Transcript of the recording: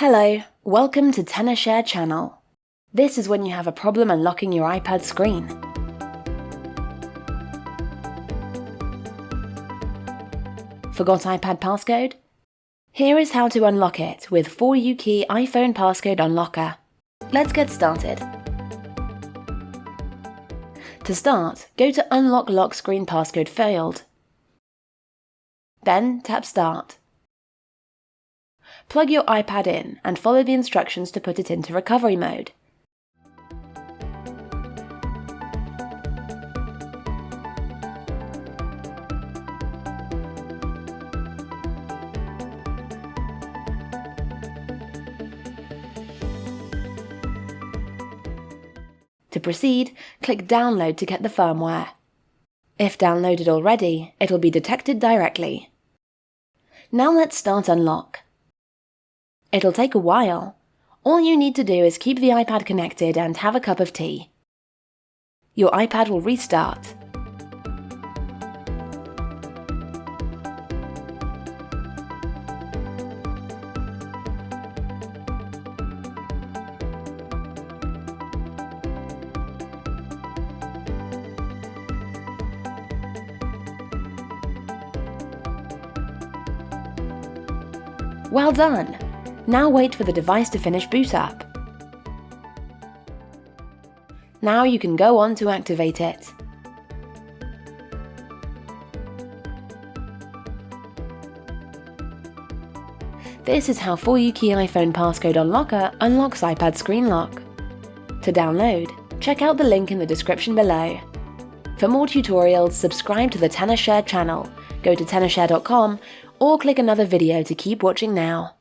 Hello, welcome to TenorShare channel. This is when you have a problem unlocking your iPad screen. Forgot iPad passcode? Here is how to unlock it with 4U-key iPhone Passcode Unlocker. Let's get started. To start, go to Unlock Lock Screen Passcode Failed. Then tap Start. Plug your iPad in and follow the instructions to put it into recovery mode. To proceed, click Download to get the firmware. If downloaded already, it'll be detected directly. Now let's start Unlock. It'll take a while. All you need to do is keep the iPad connected and have a cup of tea. Your iPad will restart. Well done! Now wait for the device to finish boot up. Now you can go on to activate it. This is how 4U-key iPhone Passcode Unlocker unlocks iPad screen lock. To download, check out the link in the description below. For more tutorials, subscribe to the TenorShare channel, go to tenorshare.com, or click another video to keep watching now.